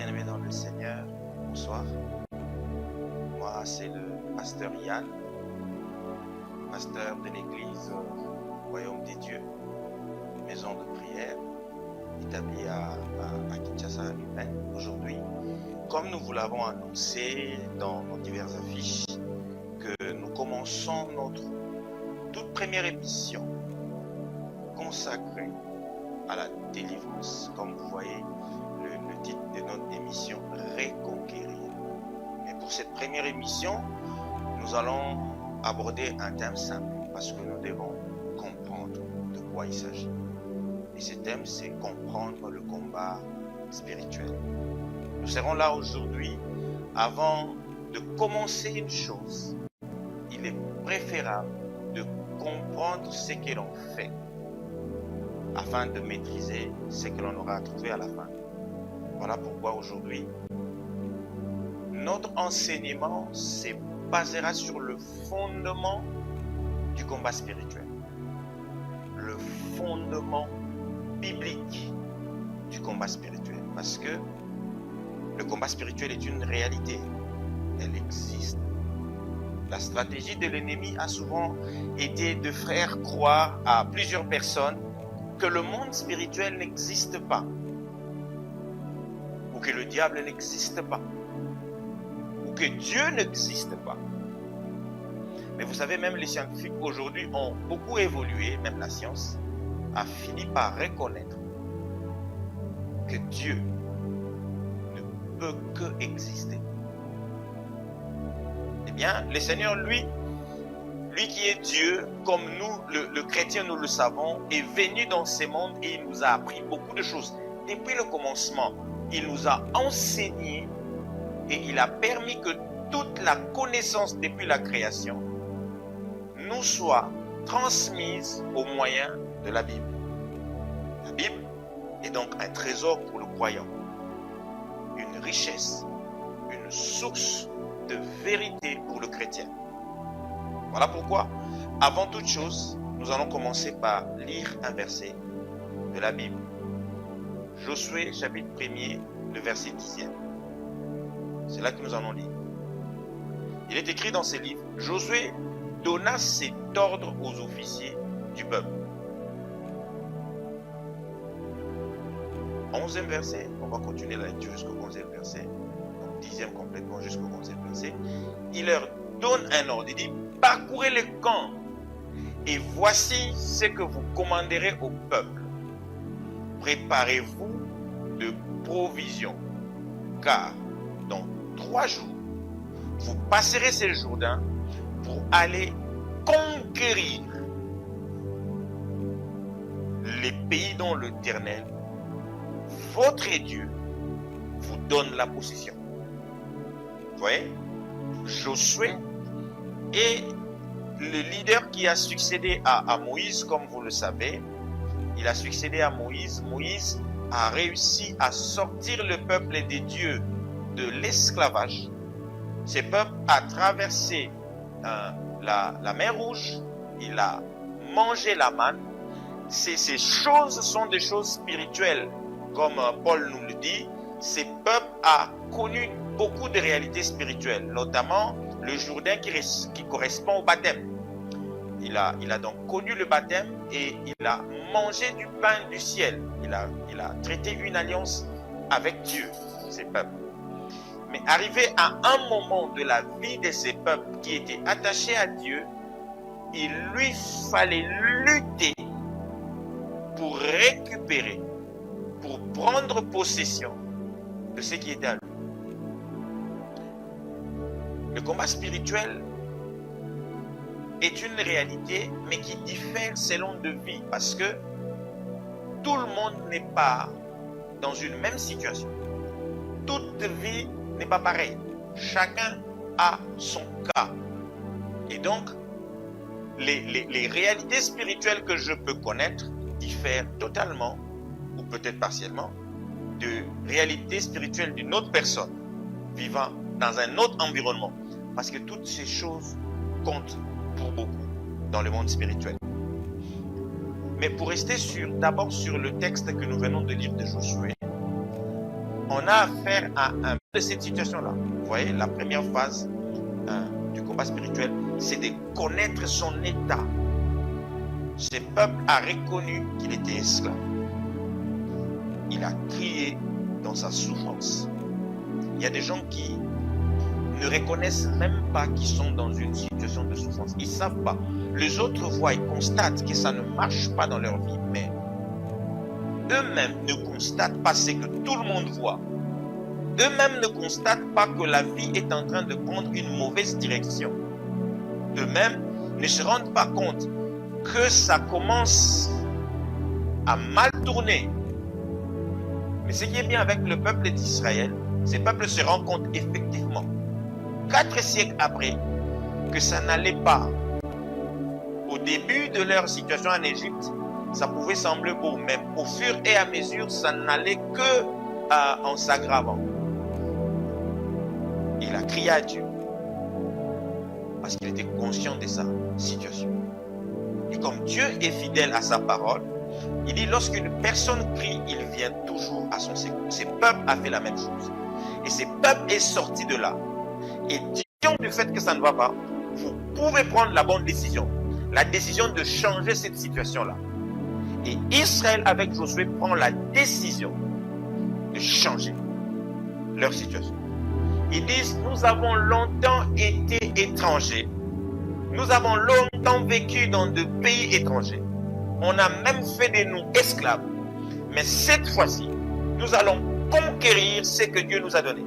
Bien-aimés dans le Seigneur, bonsoir. Moi, c'est le pasteur Yann, pasteur de l'église Royaume des Dieux, maison de prière, établie à Kinshasa, Ukraine. Aujourd'hui, comme nous vous l'avons annoncé dans nos diverses affiches, que nous commençons notre toute première émission consacrée à la délivrance. Comme vous voyez, le titre de notre émission, Reconquérir. Et pour cette première émission, nous allons aborder un thème simple, parce que nous devons comprendre de quoi il s'agit. Et ce thème, c'est comprendre le combat spirituel. Nous serons là aujourd'hui. Avant de commencer une chose, il est préférable de comprendre ce que l'on fait, afin de maîtriser ce que l'on aura à trouver à la fin. Voilà pourquoi aujourd'hui, notre enseignement se basera sur le fondement du combat spirituel. Le fondement biblique du combat spirituel. Parce que le combat spirituel est une réalité. Elle existe. La stratégie de l'ennemi a souvent été de faire croire à plusieurs personnes que le monde spirituel n'existe pas, ou que le diable n'existe pas, ou que Dieu n'existe pas. Mais vous savez, même les scientifiques aujourd'hui ont beaucoup évolué, même la science a fini par reconnaître que Dieu ne peut que exister. Eh bien, le Seigneur, lui qui est Dieu, comme nous, le chrétien, nous le savons, est venu dans ce monde et il nous a appris beaucoup de choses. Depuis le commencement, il nous a enseigné et il a permis que toute la connaissance depuis la création nous soit transmise au moyen de la Bible. La Bible est donc un trésor pour le croyant, une richesse, une source de vérité pour le chrétien. Voilà pourquoi, avant toute chose, nous allons commencer par lire un verset de la Bible. Josué, chapitre 1er, le verset 10e. C'est là que nous allons lire. Il est écrit dans ce livre, Josué donna cet ordre aux officiers du peuple. 11e verset, on va continuer la lecture jusqu'au 11e verset. Donc 10e complètement jusqu'au 11e verset. Il leur donne un ordre, il dit, parcourez le camp et voici ce que vous commanderez au peuple. Préparez-vous de provisions, car dans 3 jours, vous passerez ce Jourdain pour aller conquérir les pays dont l'Éternel, votre Dieu, vous donne la possession. Vous voyez, Josué est le leader qui a succédé à Moïse, comme vous le savez. Il a succédé à Moïse. Moïse a réussi à sortir le peuple des dieux de l'esclavage. Ce peuple a traversé la mer Rouge. Il a mangé la manne. Ces choses sont des choses spirituelles. Comme Paul nous le dit, ce peuple a connu beaucoup de réalités spirituelles, notamment le Jourdain qui correspond au baptême. Il a donc connu le baptême et il a mangé du pain du ciel. Il a traité une alliance avec Dieu, ces peuples. Mais arrivé à un moment de la vie de ces peuples qui étaient attachés à Dieu, il lui fallait lutter pour récupérer, pour prendre possession de ce qui était à lui. Le combat spirituel est une réalité, mais qui diffère selon de vie, parce que tout le monde n'est pas dans une même situation. Toute vie n'est pas pareille. Chacun a son cas. Et donc, les réalités spirituelles que je peux connaître diffèrent totalement, ou peut-être partiellement, de réalités spirituelles d'une autre personne vivant dans un autre environnement. Parce que toutes ces choses comptent pour beaucoup dans le monde spirituel. Mais pour rester d'abord sur le texte que nous venons de lire de Josué, on a affaire à un de cette situation-là. Vous voyez, la première phase du combat spirituel, c'est de connaître son état. Ce peuple a reconnu qu'il était esclave. Il a crié dans sa souffrance. Il y a des gens qui ne reconnaissent même pas qu'ils sont dans une situation de souffrance. Ils ne savent pas. Les autres voient, ils constatent que ça ne marche pas dans leur vie, mais eux-mêmes ne constatent pas ce que tout le monde voit. Eux-mêmes ne constatent pas que la vie est en train de prendre une mauvaise direction. Eux-mêmes ne se rendent pas compte que ça commence à mal tourner. Mais ce qui est bien avec le peuple d'Israël, ce peuple se rend compte effectivement, 4 siècles après, que ça n'allait pas. Au début de leur situation en Égypte, ça pouvait sembler beau, mais au fur et à mesure, ça n'allait que en s'aggravant. Il a crié à Dieu parce qu'il était conscient de sa situation. Et comme Dieu est fidèle à sa parole, il dit lorsqu'une personne crie, il vient toujours à son secours. Ce peuple a fait la même chose. Et ce peuple est sorti de là. Et disons du fait que ça ne va pas, vous pouvez prendre la bonne décision. La décision de changer cette situation-là. Et Israël avec Josué prend la décision de changer leur situation. Ils disent, nous avons longtemps été étrangers. Nous avons longtemps vécu dans de pays étrangers. On a même fait de nous esclaves. Mais cette fois-ci, nous allons conquérir ce que Dieu nous a donné.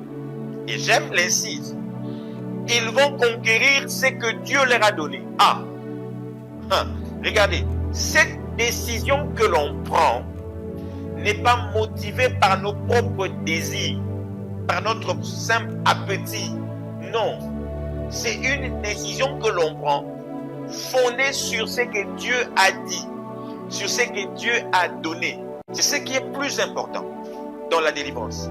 Et j'aime l'incise. Ils vont conquérir ce que Dieu leur a donné. Regardez, cette décision que l'on prend n'est pas motivée par nos propres désirs, par notre simple appétit. Non, c'est une décision que l'on prend fondée sur ce que Dieu a dit, sur ce que Dieu a donné. C'est ce qui est plus important dans la délivrance.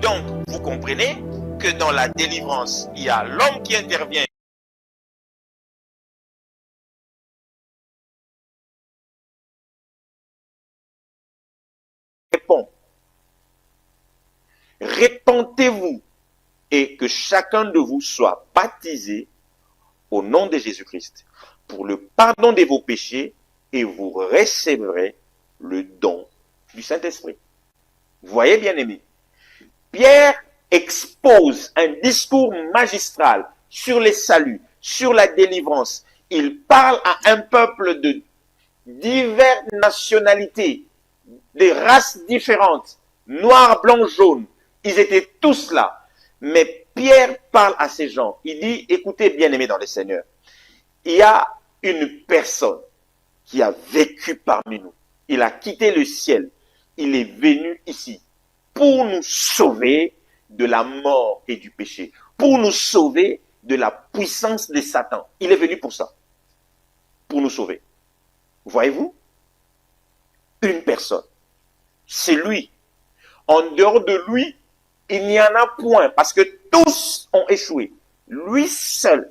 Donc, vous comprenez que dans la délivrance, il y a l'homme qui intervient. Répond. Répentez-vous et que chacun de vous soit baptisé au nom de Jésus-Christ pour le pardon de vos péchés et vous recevrez le don du Saint-Esprit. Vous voyez, bien-aimés, Pierre expose un discours magistral sur les saluts, sur la délivrance. Il parle à un peuple de diverses nationalités, des races différentes, noirs, blancs, jaunes. Ils étaient tous là. Mais Pierre parle à ces gens. Il dit, écoutez, bien-aimés dans le Seigneur, il y a une personne qui a vécu parmi nous. Il a quitté le ciel. Il est venu ici pour nous sauver de la mort et du péché, pour nous sauver de la puissance de Satan. Il est venu pour ça, pour nous sauver. Voyez-vous? Une personne. C'est lui. En dehors de lui, il n'y en a point, parce que tous ont échoué. Lui seul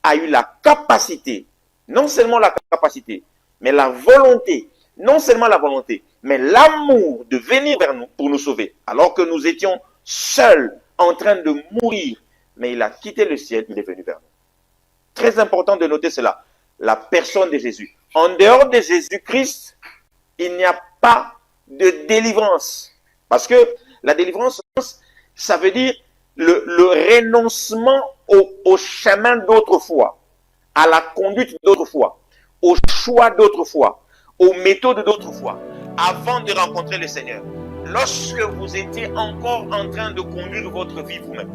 a eu la capacité, non seulement la capacité, mais la volonté, non seulement la volonté, mais l'amour de venir vers nous pour nous sauver. Alors que nous étions seuls, en train de mourir, mais il a quitté le ciel, il est venu vers nous. Très important de noter cela, la personne de Jésus. En dehors de Jésus-Christ, il n'y a pas de délivrance. Parce que la délivrance, ça veut dire le renoncement au chemin d'autrefois, à la conduite d'autrefois, au choix d'autrefois, aux méthodes d'autrefois, avant de rencontrer le Seigneur. Lorsque vous étiez encore en train de conduire votre vie vous-même,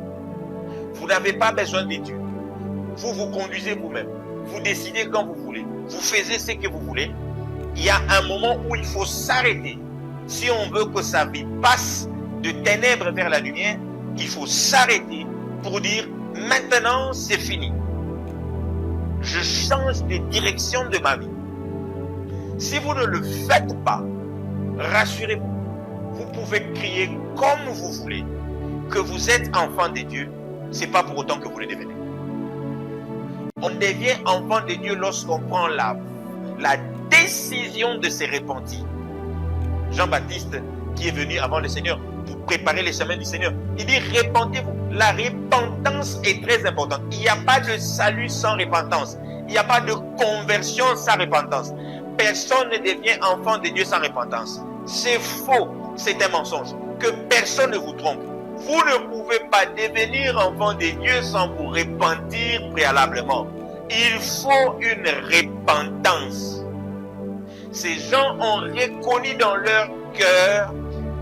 vous n'avez pas besoin de Dieu. Vous vous conduisez vous-même. Vous décidez quand vous voulez. Vous faites ce que vous voulez. Il y a un moment où il faut s'arrêter. Si on veut que sa vie passe de ténèbres vers la lumière, il faut s'arrêter pour dire maintenant c'est fini. Je change de direction de ma vie. Si vous ne le faites pas, rassurez-vous, vous pouvez crier comme vous voulez que vous êtes enfant de Dieu, c'est pas pour autant que vous le devenez. On devient enfant de Dieu lorsqu'on prend la décision de se repentir. Jean-Baptiste, qui est venu avant le Seigneur, pour préparer les chemins du Seigneur. Il dit répentez-vous. La repentance est très importante. Il n'y a pas de salut sans repentance. Il n'y a pas de conversion sans repentance. Personne ne devient enfant de Dieu sans repentance. C'est faux, c'est un mensonge. Que personne ne vous trompe. Vous ne pouvez pas devenir enfant de Dieu sans vous repentir préalablement. Il faut une repentance. Ces gens ont reconnu dans leur cœur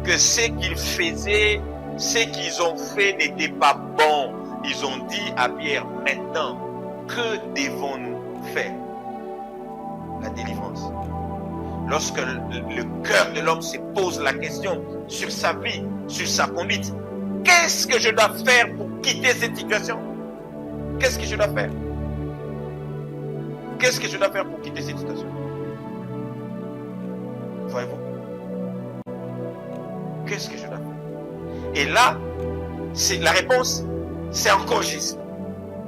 que ce qu'ils faisaient, ce qu'ils ont fait n'était pas bon. Ils ont dit à Pierre, maintenant, que devons-nous faire? La délivrance. Lorsque le cœur de l'homme se pose la question sur sa vie, sur sa conduite, qu'est-ce que je dois faire pour quitter cette situation? Qu'est-ce que je dois faire? Qu'est-ce que je dois faire pour quitter cette situation? Voyez-vous? Qu'est-ce que je dois faire? Et là, c'est la réponse, c'est encore Jésus.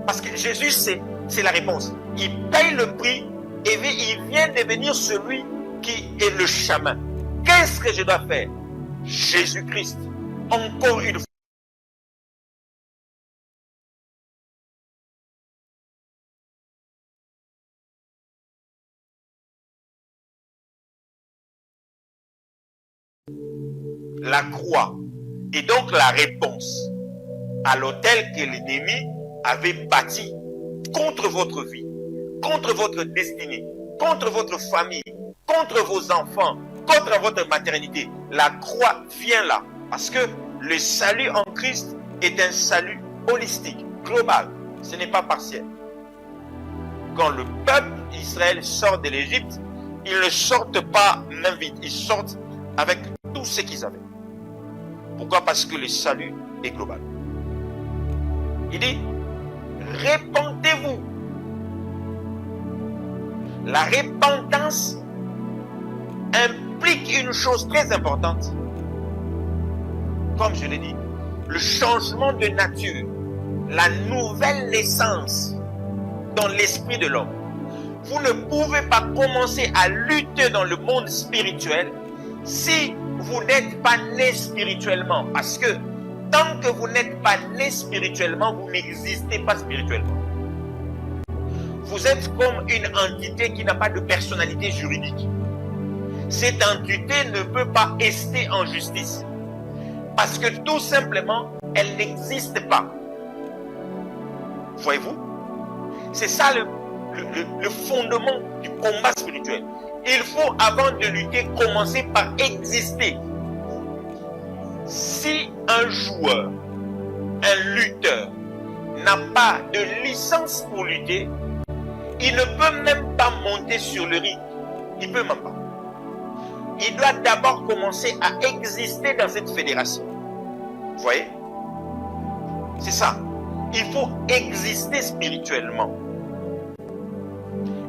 Parce que Jésus, c'est la réponse. Il paye le prix et il vient devenir celui qui est le chemin. Qu'est-ce que je dois faire? Jésus-Christ, encore une fois. La croix est donc la réponse à l'autel que l'ennemi avait bâti contre votre vie, contre votre destinée, contre votre famille, contre vos enfants, contre votre maternité. La croix vient là parce que le salut en Christ est un salut holistique, global. Ce n'est pas partiel. Quand le peuple d'Israël sort de l'Égypte, ils ne sortent pas main vide, ils sortent avec tout ce qu'ils avaient. Pourquoi? Parce que le salut est global. Il dit, répentez-vous. La repentance implique une chose très importante. Comme je l'ai dit, le changement de nature, la nouvelle naissance dans l'esprit de l'homme. Vous ne pouvez pas commencer à lutter dans le monde spirituel si vous n'êtes pas né spirituellement. Parce que tant que vous n'êtes pas né spirituellement, vous n'existez pas spirituellement. Vous êtes comme une entité qui n'a pas de personnalité juridique. Cette entité ne peut pas rester en justice. Parce que tout simplement, elle n'existe pas. Voyez-vous? C'est ça le fondement du combat spirituel. Il faut, avant de lutter, commencer par exister. Si un joueur, un lutteur, n'a pas de licence pour lutter, il ne peut même pas monter sur le ring. Il ne peut même pas. Il doit d'abord commencer à exister dans cette fédération. Vous voyez? C'est ça. Il faut exister spirituellement.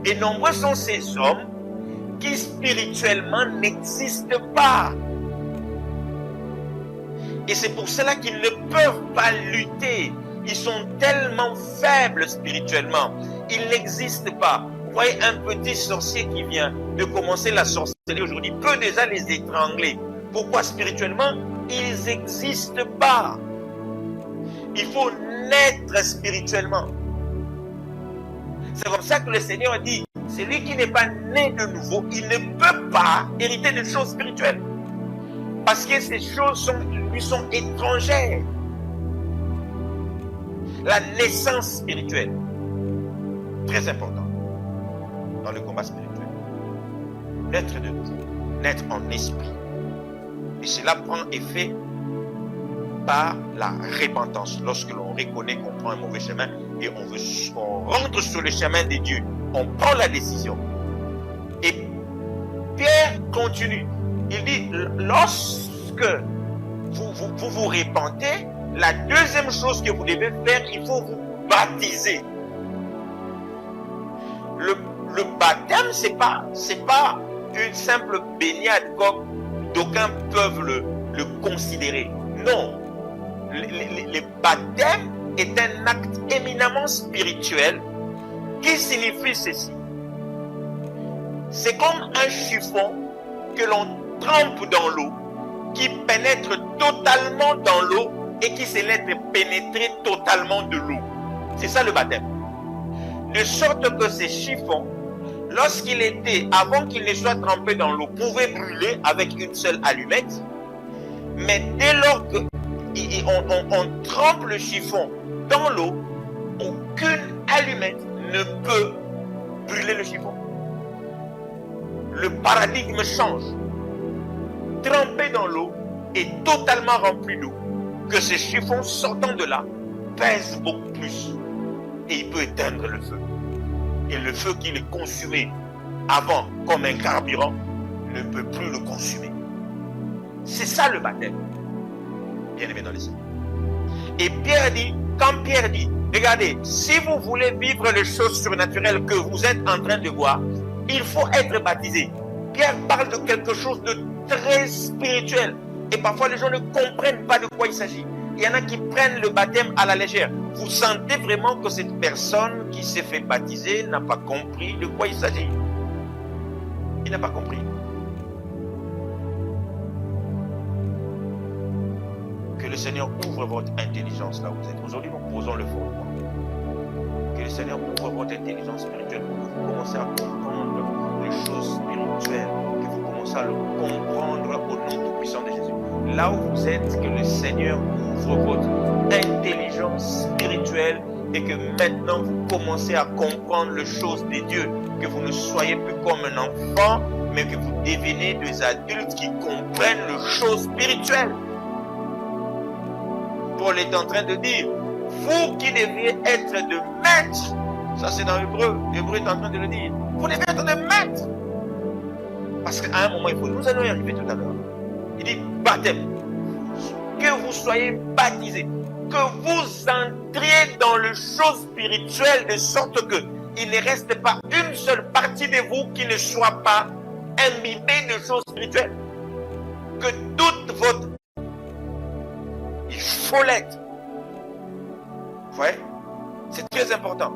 Et nombreux sont ces hommes qui spirituellement n'existent pas. Et c'est pour cela qu'ils ne peuvent pas lutter. Ils sont tellement faibles spirituellement. Ils n'existent pas. Vous voyez un petit sorcier qui vient de commencer la sorcellerie aujourd'hui peut déjà les étrangler. Pourquoi spirituellement? Ils n'existent pas. Il faut naître spirituellement. C'est comme ça que le Seigneur dit, celui qui n'est pas né de nouveau, il ne peut pas hériter des choses spirituelles. Parce que ces choses lui sont étrangères. La naissance spirituelle, très important dans le combat spirituel. Naître de nouveau, naître en esprit. Et cela prend effet par la repentance. Lorsque l'on reconnaît qu'on prend un mauvais chemin et on rentre sur le chemin de Dieu, on prend la décision. Et Pierre continue. Il dit, lorsque vous repentez, la deuxième chose que vous devez faire, il faut vous baptiser. Le baptême, c'est pas une simple baignade comme d'aucuns peuvent le considérer. Non. Le baptême est un acte éminemment spirituel qui signifie ceci. C'est comme un chiffon que l'on trempe dans l'eau qui pénètre totalement dans l'eau et qui se laisse pénétrer totalement de l'eau. C'est ça le baptême. De sorte que ces chiffons, lorsqu'il était, avant qu'il ne soit trempé dans l'eau, pouvaient brûler avec une seule allumette. Mais dès lors qu'on trempe le chiffon dans l'eau, aucune allumette ne peut brûler le chiffon. Le paradigme change. Trempé dans l'eau et totalement rempli d'eau, que ce chiffon sortant de là pèse beaucoup plus et il peut éteindre le feu. Et le feu qui le consumait avant comme un carburant ne peut plus le consumer. C'est ça le baptême. Bien aimé dans les cieux. Et Pierre dit, quand Pierre dit, regardez, si vous voulez vivre les choses surnaturelles que vous êtes en train de voir, il faut être baptisé. Pierre parle de quelque chose de très spirituel. Et parfois les gens ne comprennent pas de quoi il s'agit. Il y en a qui prennent le baptême à la légère. Vous sentez vraiment que cette personne qui s'est fait baptiser n'a pas compris de quoi il s'agit. Il n'a pas compris. Que le Seigneur ouvre votre intelligence là où vous êtes. Aujourd'hui, nous posons le fondement. Que le Seigneur ouvre votre intelligence spirituelle pour que vous commencez à comprendre les choses spirituelles, que vous commencez à le comprendre au nom tout-puissant de Jésus. Là où vous êtes, que le Seigneur ouvre votre intelligence spirituelle et que maintenant vous commencez à comprendre les choses de Dieu, que vous ne soyez plus comme un enfant, mais que vous devenez des adultes qui comprennent les choses spirituelles. Paul est en train de dire, vous qui deviez être de maîtres, ça c'est dans l'hébreu, l'hébreu est en train de le dire, vous devez être de maîtres. Parce qu'à un moment, nous allons y arriver tout à l'heure. Il dit baptême, que vous soyez baptisés, que vous entriez dans les choses spirituelles de sorte que il ne reste pas une seule partie de vous qui ne soit pas imbibée de choses spirituelles. Que toute votre... Il faut l'être. Vous voyez? C'est très important.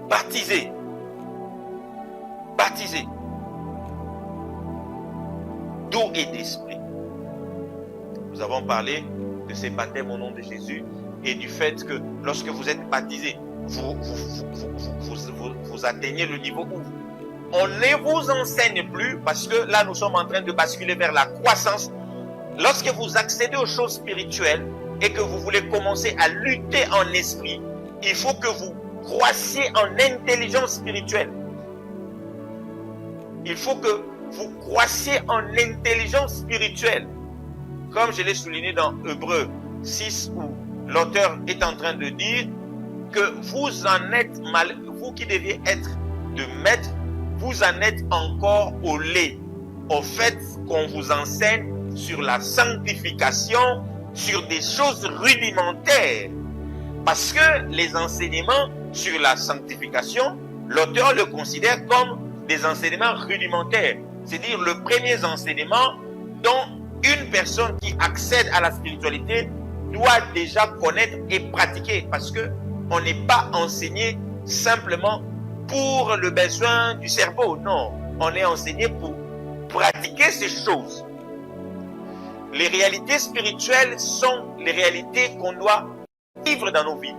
Baptisé. Baptisé. D'eau et d'esprit. Nous avons parlé de ces baptêmes au nom de Jésus et du fait que lorsque vous êtes baptisé, vous atteignez le niveau où on ne vous enseigne plus, parce que là nous sommes en train de basculer vers la croissance. Lorsque vous accédez aux choses spirituelles et que vous voulez commencer à lutter en esprit, il faut que vous croissiez en intelligence spirituelle. Il faut que vous croissiez en intelligence spirituelle. Comme je l'ai souligné dans Hébreux 6, où l'auteur est en train de dire que vous en êtes mal, vous qui deviez être de maître, vous en êtes encore au lait, au fait qu'on vous enseigne sur la sanctification, sur des choses rudimentaires. Parce que les enseignements sur la sanctification, l'auteur le considère comme des enseignements rudimentaires. C'est-à-dire le premier enseignement dont une personne qui accède à la spiritualité doit déjà connaître et pratiquer. Parce que on n'est pas enseigné simplement pour le besoin du cerveau. Non, on est enseigné pour pratiquer ces choses. Les réalités spirituelles sont les réalités qu'on doit vivre dans nos vies.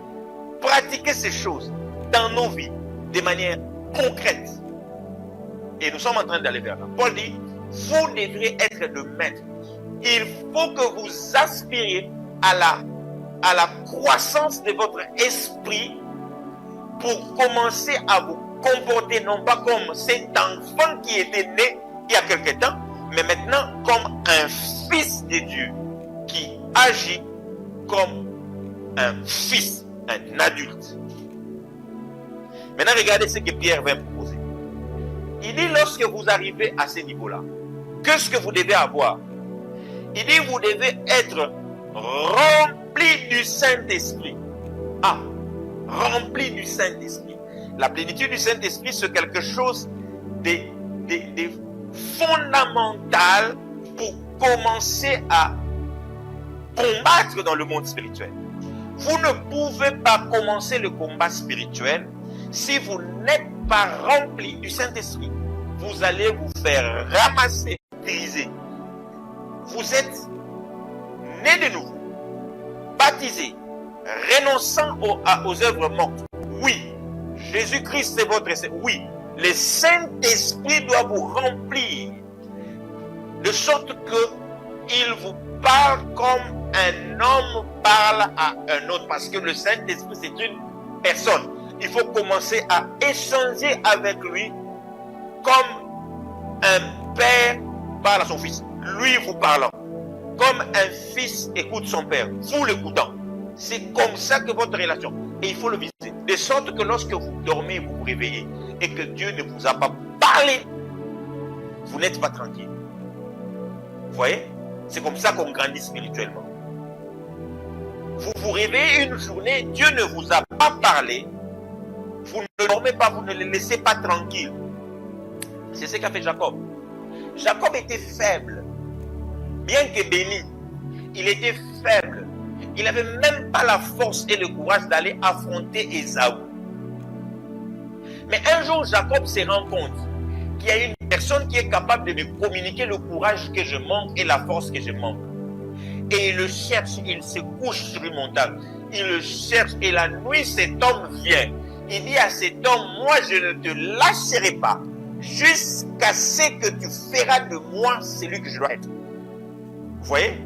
Pratiquer ces choses dans nos vies de manière concrète. Et nous sommes en train d'aller vers là. Paul dit, vous devrez être de maître. Il faut que vous aspiriez à la croissance de votre esprit pour commencer à vous comporter non pas comme cet enfant qui était né il y a quelque temps, mais maintenant comme un fils de Dieu qui agit comme un fils, un adulte. Maintenant, regardez ce que Pierre vient proposer. Il dit, lorsque vous arrivez à ce niveau-là, qu'est-ce que vous devez avoir? Il dit, vous devez être rempli du Saint-Esprit. Ah, rempli du Saint-Esprit. La plénitude du Saint-Esprit, c'est quelque chose de fondamental pour commencer à combattre dans le monde spirituel. Vous ne pouvez pas commencer le combat spirituel si vous n'êtes pas rempli du Saint-Esprit. Vous allez vous faire ramasser, briser. vous êtes nés de nouveau, baptisés, renonçant aux œuvres mortes. Oui, Jésus-Christ est votre Seigneur. Oui, le Saint-Esprit doit vous remplir de sorte que il vous parle comme un homme parle à un autre, parce que le Saint-Esprit c'est une personne. Il faut commencer à échanger avec lui comme un père parle à son fils, lui vous parlant, comme un fils écoute son père, vous l'écoutant. C'est comme ça que votre relation, et il faut le viser, de sorte que lorsque vous dormez, vous vous réveillez, et que Dieu ne vous a pas parlé, vous n'êtes pas tranquille. Vous voyez? C'est comme ça qu'on grandit spirituellement. Vous vous réveillez une journée, Dieu ne vous a pas parlé, vous ne dormez pas, vous ne le laissez pas tranquille. C'est ce qu'a fait Jacob. Jacob était faible. Bien que béni, il était faible. Il n'avait même pas la force et le courage d'aller affronter Ésaü. Mais un jour, Jacob se rend compte qu'il y a une personne qui est capable de me communiquer le courage que je manque et la force que je manque. Et il le cherche, il se couche sur une montagne. Il le cherche et la nuit, cet homme vient. Il dit à cet homme, moi je ne te lâcherai pas jusqu'à ce que tu feras de moi celui que je dois être. Vous voyez?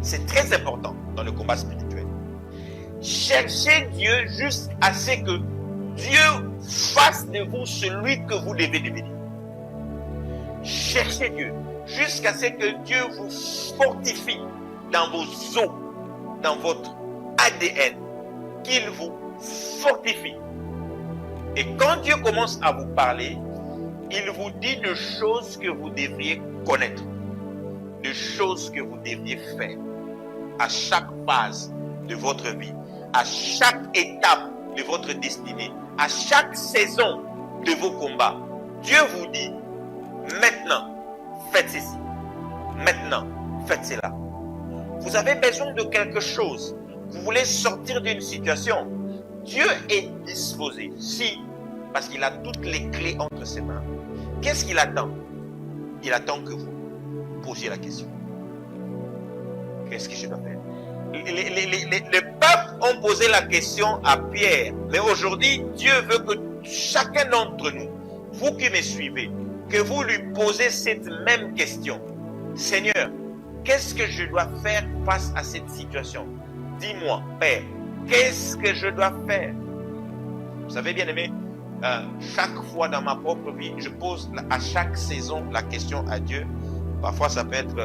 C'est très important dans le combat spirituel. Cherchez Dieu jusqu'à ce que Dieu fasse de vous celui que vous devez devenir. Cherchez Dieu jusqu'à ce que Dieu vous fortifie dans vos os, dans votre ADN, qu'il vous fortifie. Et quand Dieu commence à vous parler, il vous dit de choses que vous devriez connaître, de choses que vous devriez faire à chaque phase de votre vie, à chaque étape de votre destinée, à chaque saison de vos combats. Dieu vous dit, maintenant, faites ceci. Maintenant, faites cela. Vous avez besoin de quelque chose. Vous voulez sortir d'une situation. Dieu est disposé. Si, parce qu'il a toutes les clés entre ses mains. Qu'est-ce qu'il attend? Il attend que vous posiez la question. Qu'est-ce que je dois faire? Les peuples ont posé la question à Pierre. Mais aujourd'hui, Dieu veut que chacun d'entre nous, vous qui me suivez, que vous lui posez cette même question. Seigneur, qu'est-ce que je dois faire face à cette situation? Dis-moi, Père, qu'est-ce que je dois faire? Vous savez, bien aimé, chaque fois dans ma propre vie, je pose à chaque saison la question à Dieu. Parfois, ça peut être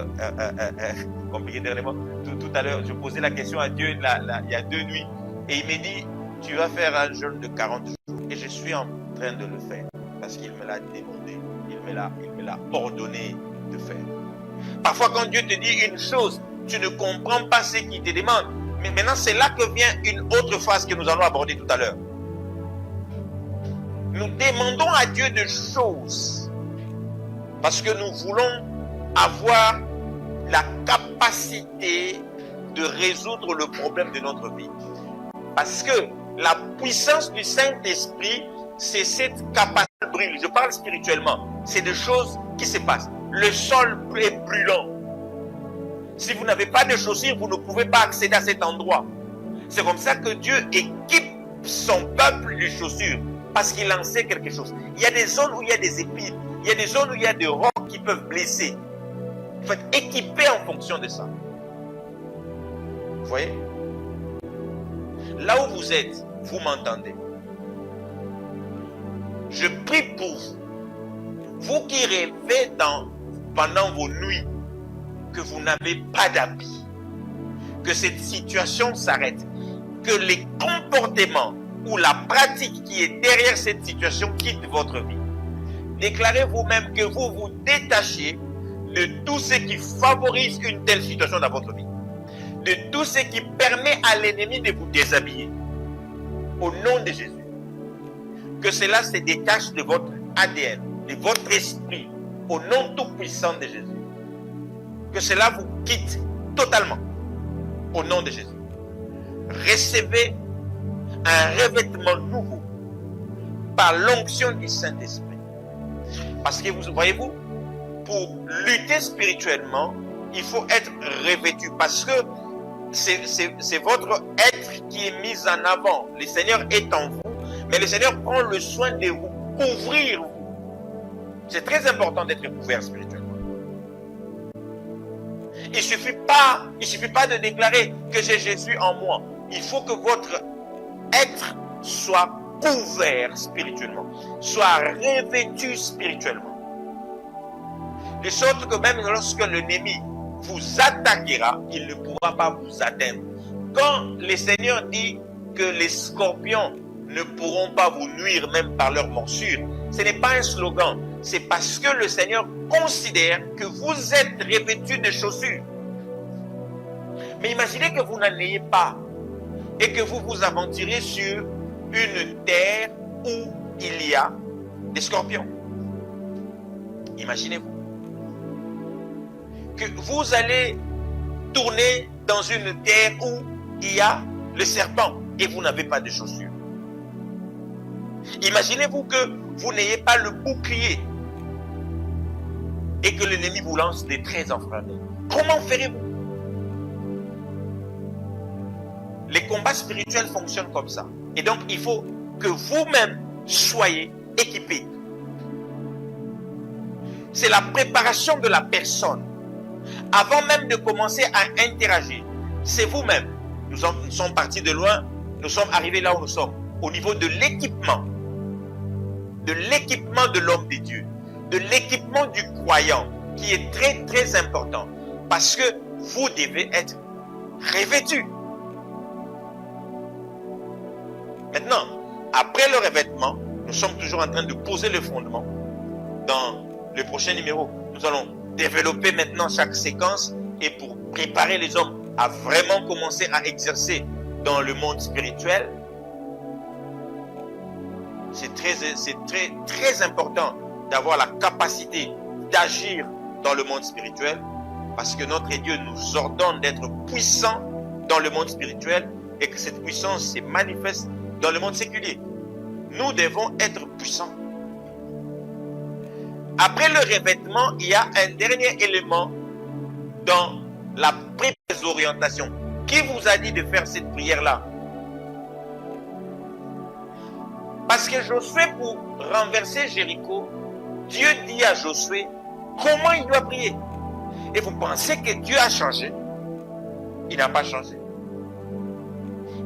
compliqué dernièrement. Tout à l'heure, je posais la question à Dieu il y a 2 nuits. Et il m'a dit, tu vas faire un jeûne de 40 jours. Et je suis en train de le faire. Parce qu'il me l'a demandé. Il me l'a ordonné de faire. Parfois, quand Dieu te dit une chose, tu ne comprends pas ce qu'il te demande. Mais maintenant, c'est là que vient une autre phase que nous allons aborder tout à l'heure. Nous demandons à Dieu des choses parce que nous voulons avoir la capacité de résoudre le problème de notre vie. Parce que la puissance du Saint-Esprit, c'est cette capacité de brûler. Je parle spirituellement. C'est des choses qui se passent. Le sol est brûlant. Si vous n'avez pas de chaussures, vous ne pouvez pas accéder à cet endroit. C'est comme ça que Dieu équipe son peuple de chaussures. Parce qu'il en sait quelque chose. Il y a des zones où il y a des épines. Il y a des zones où il y a des rocs qui peuvent blesser. Il faut être équipé en fonction de ça. Vous voyez? Là où vous êtes, vous m'entendez. Je prie pour vous. Vous qui rêvez pendant vos nuits que vous n'avez pas d'habits. Que cette situation s'arrête. Que les comportements ou la pratique qui est derrière cette situation quitte votre vie. Déclarez vous-même que vous vous détachez de tout ce qui favorise une telle situation dans votre vie. De tout ce qui permet à l'ennemi de vous déshabiller. Au nom de Jésus. Que cela se détache de votre ADN, de votre esprit, au nom tout-puissant de Jésus. Que cela vous quitte totalement. Au nom de Jésus. Recevez un revêtement nouveau par l'onction du Saint-Esprit. Parce que vous voyez-vous, pour lutter spirituellement, il faut être revêtu parce que c'est votre être qui est mis en avant. Le Seigneur est en vous, mais le Seigneur prend le soin de vous couvrir. C'est très important d'être couvert spirituellement. Il ne suffit pas de déclarer que j'ai Jésus en moi. Il faut que votre être soit couvert spirituellement, soit revêtu spirituellement. De sorte que même lorsque l'ennemi vous attaquera, il ne pourra pas vous atteindre. Quand le Seigneur dit que les scorpions ne pourront pas vous nuire même par leur morsure, ce n'est pas un slogan, c'est parce que le Seigneur considère que vous êtes revêtus de chaussures. Mais imaginez que vous n'en ayez pas et que vous vous aventurez sur une terre où il y a des scorpions. Imaginez-vous que vous allez tourner dans une terre où il y a le serpent et vous n'avez pas de chaussures. Imaginez-vous que vous n'ayez pas le bouclier et que l'ennemi vous lance des traits enflammés. Comment ferez-vous? Les combats spirituels fonctionnent comme ça. Et donc, il faut que vous-même soyez équipés. C'est la préparation de la personne. Avant même de commencer à interagir, c'est vous-même. Nous sommes partis de loin, nous sommes arrivés là où nous sommes. Au niveau de l'équipement de l'homme de Dieu, de l'équipement du croyant, qui est très très important. Parce que vous devez être revêtus. Maintenant, après le revêtement, nous sommes toujours en train de poser le fondement. Dans le prochain numéro, nous allons développer maintenant chaque séquence et pour préparer les hommes à vraiment commencer à exercer dans le monde spirituel. C'est très important d'avoir la capacité d'agir dans le monde spirituel parce que notre Dieu nous ordonne d'être puissants dans le monde spirituel et que cette puissance se manifeste dans le monde séculier. Nous devons être puissants. Après le revêtement, il y a un dernier élément dans la préorientation. Qui vous a dit de faire cette prière-là? Parce que Josué, pour renverser Jéricho, Dieu dit à Josué comment il doit prier. Et vous pensez que Dieu a changé? Il n'a pas changé.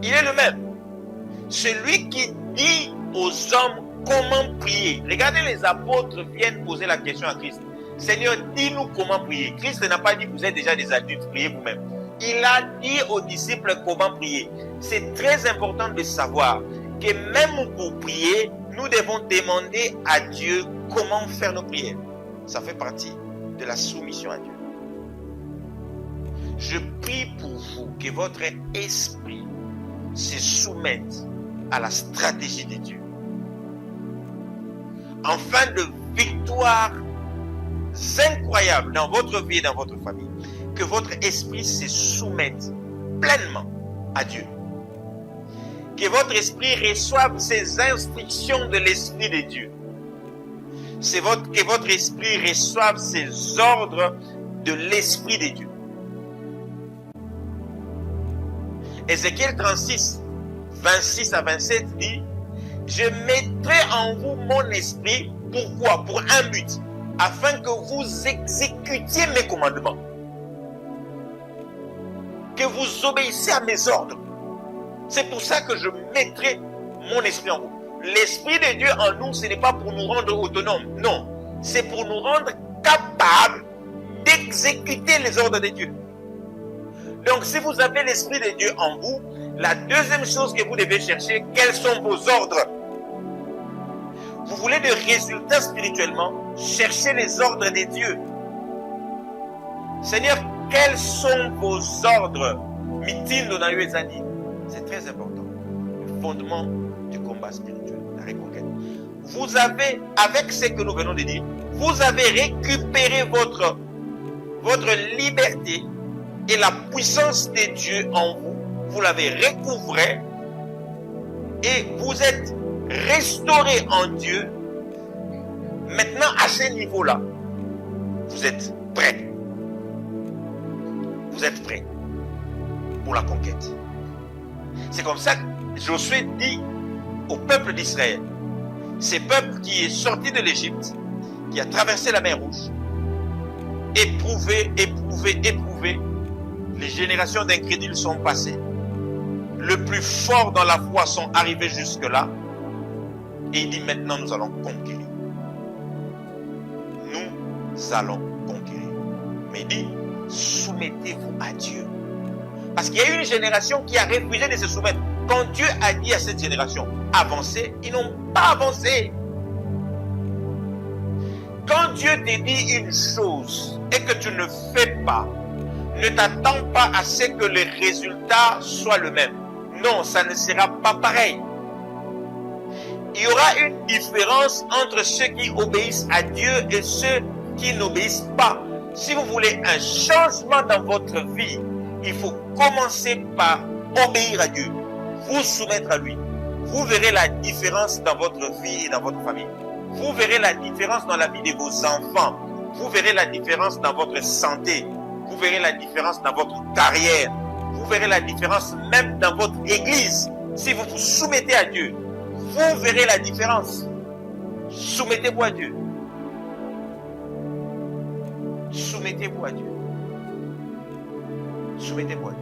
Il est le même. Celui qui dit aux hommes comment prier. Regardez, les apôtres viennent poser la question à Christ. Seigneur, dis-nous comment prier. Christ n'a pas dit vous êtes déjà des adultes, priez vous-même. Il a dit aux disciples comment prier. C'est très important de savoir que même pour prier, nous devons demander à Dieu comment faire nos prières. Ça fait partie de la soumission à Dieu. Je prie pour vous que votre esprit se soumette à la stratégie de Dieu. En fin de victoires incroyables dans votre vie et dans votre famille, que votre esprit se soumette pleinement à Dieu. Que votre esprit reçoive ces instructions de l'Esprit de Dieu. Que votre esprit reçoive ces ordres de l'Esprit de Dieu. Ézéchiel 36, 26 à 27 dit: je mettrai en vous mon esprit. Pourquoi? Pour un but, afin que vous exécutiez mes commandements, que vous obéissiez à mes ordres. C'est pour ça que je mettrai mon esprit en vous. L'esprit de Dieu en nous, ce n'est pas pour nous rendre autonomes, non, c'est pour nous rendre capables d'exécuter les ordres de Dieu. Donc si vous avez l'esprit de Dieu en vous, la deuxième chose que vous devez chercher, quels sont vos ordres? Vous voulez des résultats spirituellement, cherchez les ordres de Dieu. Seigneur, quels sont vos ordres? Mitindo na Yuezani. C'est très important. Le fondement du combat spirituel, la reconquête. Vous avez, avec ce que nous venons de dire, vous avez récupéré votre liberté et la puissance de Dieu en vous. Vous l'avez recouvré et vous êtes restauré en Dieu. Maintenant, à ce niveau-là, vous êtes prêts. vous êtes prêts pour la conquête. C'est comme ça que Josué dit au peuple d'Israël, ce peuple qui est sorti de l'Égypte, qui a traversé la mer Rouge, éprouvé, les générations d'incrédules sont passées. Le plus fort dans la foi sont arrivés jusque-là. Et il dit maintenant nous allons conquérir. Nous allons conquérir. Mais il dit soumettez-vous à Dieu. Parce qu'il y a une génération qui a refusé de se soumettre. Quand Dieu a dit à cette génération avancez, ils n'ont pas avancé. Quand Dieu te dit une chose et que tu ne fais pas, ne t'attends pas à ce que le résultat soit le même. Non, ça ne sera pas pareil. Il y aura une différence entre ceux qui obéissent à Dieu et ceux qui n'obéissent pas. Si vous voulez un changement dans votre vie, il faut commencer par obéir à Dieu, vous soumettre à lui. Vous verrez la différence dans votre vie et dans votre famille. Vous verrez la différence dans la vie de vos enfants. Vous verrez la différence dans votre santé. Vous verrez la différence dans votre carrière. Vous verrez la différence même dans votre église. Si vous vous soumettez à Dieu, vous verrez la différence. Soumettez-vous à Dieu. Soumettez-vous à Dieu. Soumettez-vous à Dieu.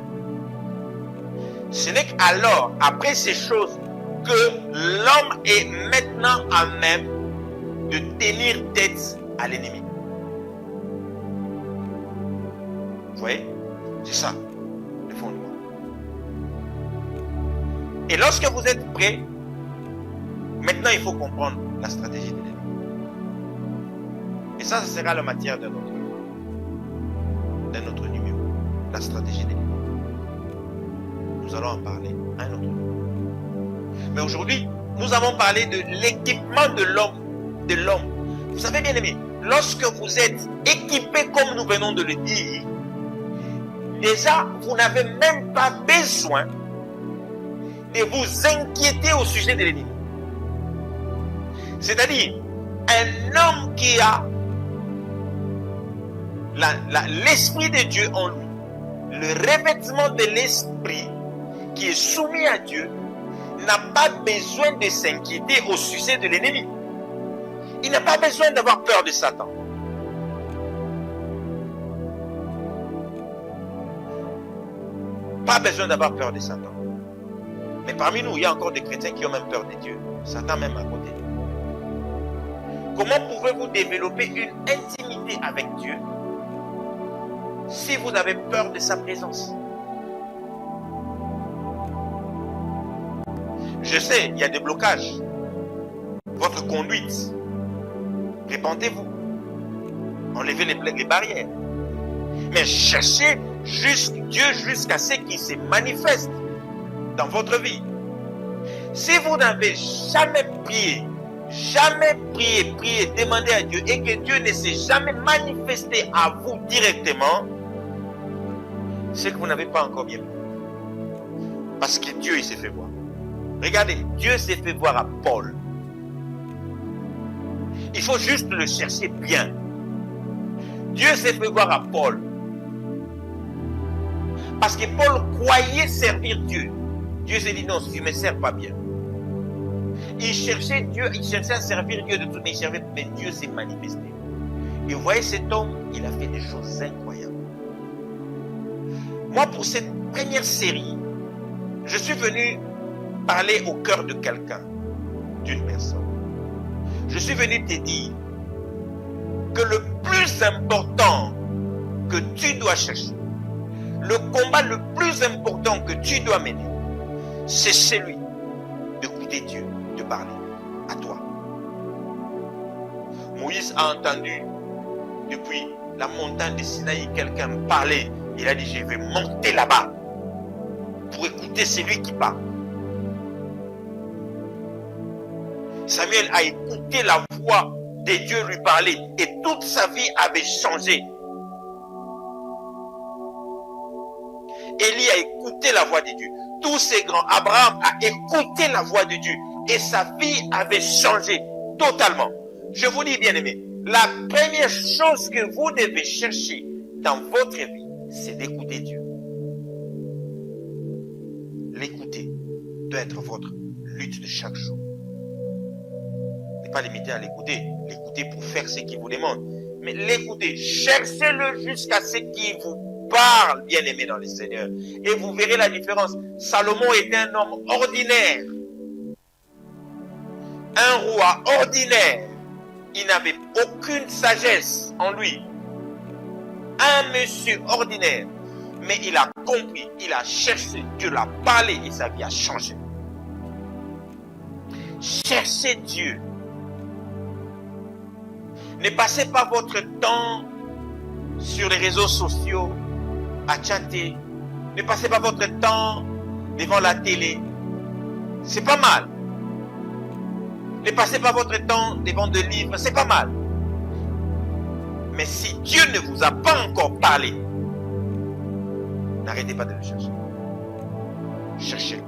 Ce n'est qu'alors, après ces choses, que l'homme est maintenant à même de tenir tête à l'ennemi. Vous voyez? C'est ça, le fondement. Et lorsque vous êtes prêts, maintenant il faut comprendre la stratégie de l'ennemi. Et ça sera la matière de notre numéro. La stratégie de l'ennemi. Nous allons en parler à un autre moment. Mais aujourd'hui, nous avons parlé de l'équipement de l'homme. Vous savez bien aimé, lorsque vous êtes équipé comme nous venons de le dire, déjà vous n'avez même pas besoin de vous inquiéter au sujet de l'ennemi. C'est-à-dire, un homme qui a l'esprit de Dieu en lui, le revêtement de l'esprit qui est soumis à Dieu, n'a pas besoin de s'inquiéter au sujet de l'ennemi. Il n'a pas besoin d'avoir peur de Satan. Pas besoin d'avoir peur de Satan. Mais parmi nous, il y a encore des chrétiens qui ont même peur de Dieu. Satan même à côté. Comment pouvez-vous développer une intimité avec Dieu si vous avez peur de sa présence? Je sais, il y a des blocages. Votre conduite. Répentez-vous. Enlevez les barrières. Mais cherchez juste Dieu jusqu'à ce qu'il se manifeste dans votre vie. Si vous n'avez jamais prié, demandé à Dieu et que Dieu ne s'est jamais manifesté à vous directement, c'est que vous n'avez pas encore bien pris. Parce que Dieu, il s'est fait voir. Regardez, Dieu s'est fait voir à Paul. Il faut juste le chercher bien. Dieu s'est fait voir à Paul. Parce que Paul croyait servir Dieu. Dieu s'est dit non, si tu ne me sers pas bien. Il cherchait Dieu, il cherchait à servir Dieu de tout, mais Dieu s'est manifesté. Et vous voyez cet homme, il a fait des choses incroyables. Moi, pour cette première série, je suis venu parler au cœur de quelqu'un, d'une personne. Je suis venu te dire que le plus important que tu dois chercher, le combat le plus important que tu dois mener, c'est celui d'écouter Dieu, de parler à toi. Moïse a entendu depuis la montagne de Sinaï quelqu'un parler. Il a dit, je vais monter là-bas pour écouter celui qui parle. Samuel a écouté la voix de Dieu lui parler et toute sa vie avait changé. Élie a écouté la voix de Dieu. Tous ces grands, Abraham a écouté la voix de Dieu et sa vie avait changé totalement. Je vous dis bien aimé, la première chose que vous devez chercher dans votre vie, c'est d'écouter Dieu. L'écouter doit être votre lutte de chaque jour. Ne pas limiter à l'écouter. L'écouter pour faire ce qu'il vous demande. Mais l'écouter, cherchez-le jusqu'à ce qu'il vous parle, bien-aimé dans le Seigneur. Et vous verrez la différence. Salomon était un homme ordinaire. Un roi ordinaire. Il n'avait aucune sagesse en lui. Un monsieur ordinaire. Mais il a compris, il a cherché, Dieu l'a parlé et sa vie a changé. Cherchez Dieu. Ne passez pas votre temps sur les réseaux sociaux à chatter. Ne passez pas votre temps devant la télé. C'est pas mal. Ne passez pas votre temps devant des livres. C'est pas mal. Mais si Dieu ne vous a pas encore parlé, n'arrêtez pas de le chercher. Cherchez-le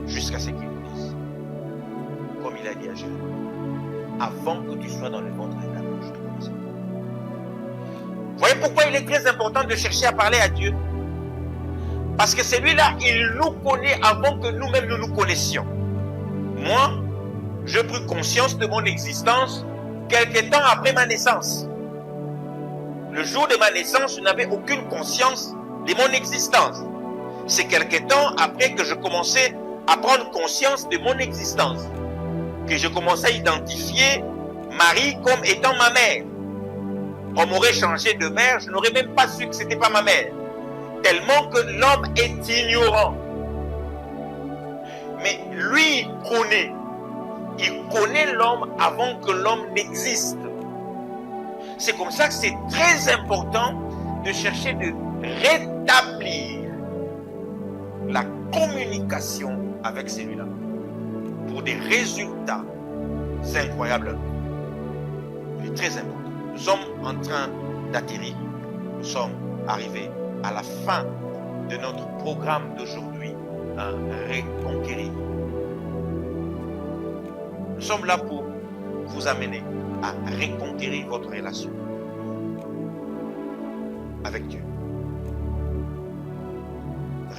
jusqu'à ce qu'il vous dise. Comme il a dit à Jésus. Avant que tu sois dans le ventre de ta mère, je te connaissais. Vous voyez pourquoi il est très important de chercher à parler à Dieu? Parce que celui-là, il nous connaît avant que nous-mêmes nous nous connaissions. Moi, j'ai pris conscience de mon existence quelque temps après ma naissance. Le jour de ma naissance, je n'avais aucune conscience de mon existence. C'est quelque temps après que je commençais à prendre conscience de mon existence que je commençais à identifier Marie comme étant ma mère. On m'aurait changé de mère, je n'aurais même pas su que ce n'était pas ma mère. Tellement que l'homme est ignorant. Mais lui, il connaît l'homme avant que l'homme n'existe. C'est comme ça que c'est très important de chercher de rétablir la communication avec celui-là pour des résultats incroyables. Il est très important. Nous sommes en train d'atterrir. Nous sommes arrivés à la fin de notre programme d'aujourd'hui, Reconquérir. Nous sommes là pour vous amener à reconquérir votre relation avec Dieu.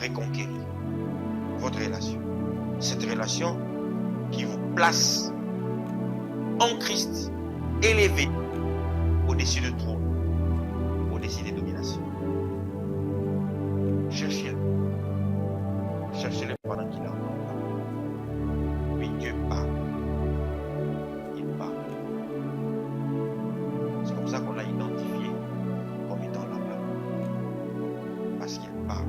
Reconquérir votre relation. Cette relation qui vous place en Christ, élevé au-dessus de trône, au-dessus des dominations. Cherchez-le. Cherchez-le pendant qu'il est encore là. Oui, Dieu parle. Il parle. C'est comme ça qu'on l'a identifié comme étant là-bas. Parce qu'il parle.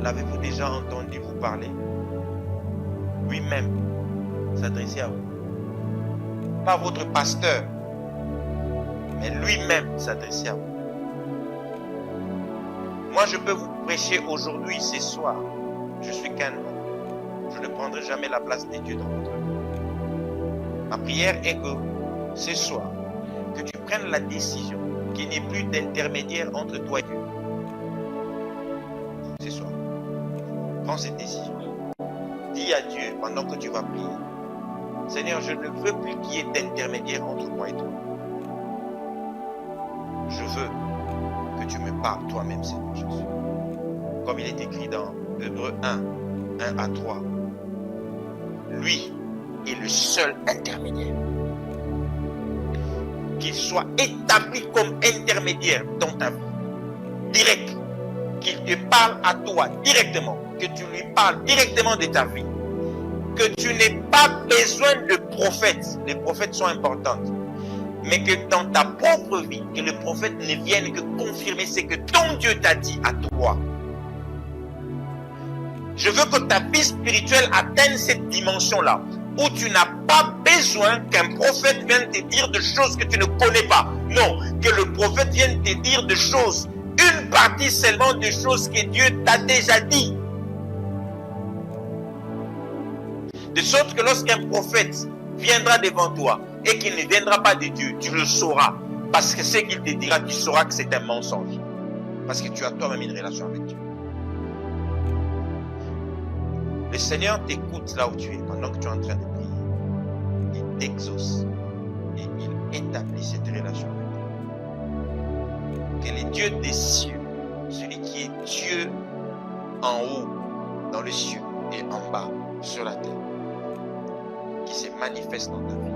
L'avez-vous déjà entendu vous parler? Lui-même s'adresser à vous. Pas votre pasteur, mais lui-même s'adresser à vous. Moi, je peux vous prêcher aujourd'hui, ce soir. Je suis qu'un homme. Je ne prendrai jamais la place de Dieu dans votre vie. Ma prière est que ce soir, que tu prennes la décision qu'il n'y ait plus d'intermédiaire entre toi et Dieu. Ce soir, prends cette décision. Dis à Dieu pendant que tu vas prier, Seigneur, je ne veux plus qu'il y ait d'intermédiaire entre moi et toi. Je veux que tu me parles toi-même, Seigneur Jésus. Comme il est écrit dans Hébreux 1 à 3. Lui est le seul intermédiaire. Qu'il soit établi comme intermédiaire dans ta vie. Direct. Qu'il te parle à toi directement. Que tu lui parles directement de ta vie. Que tu n'aies pas besoin de prophètes. Les prophètes sont importants. Mais que dans ta propre vie, que le prophète ne vienne que confirmer ce que ton Dieu t'a dit à toi. Je veux que ta vie spirituelle atteigne cette dimension-là, où tu n'as pas besoin qu'un prophète vienne te dire des choses que tu ne connais pas. Non, que le prophète vienne te dire des choses, une partie seulement des choses que Dieu t'a déjà dit. De sorte que lorsqu'un prophète viendra devant toi et qu'il ne viendra pas de Dieu, tu le sauras. Parce que ce qu'il te dira, tu sauras que c'est un mensonge. Parce que tu as toi-même une relation avec Dieu. Le Seigneur t'écoute là où tu es, pendant que tu es en train de prier. Il t'exauce et il établit cette relation avec toi. que le Dieu des cieux, celui qui est Dieu en haut, dans les cieux, et en bas, sur la terre, qui se manifeste dans ta vie,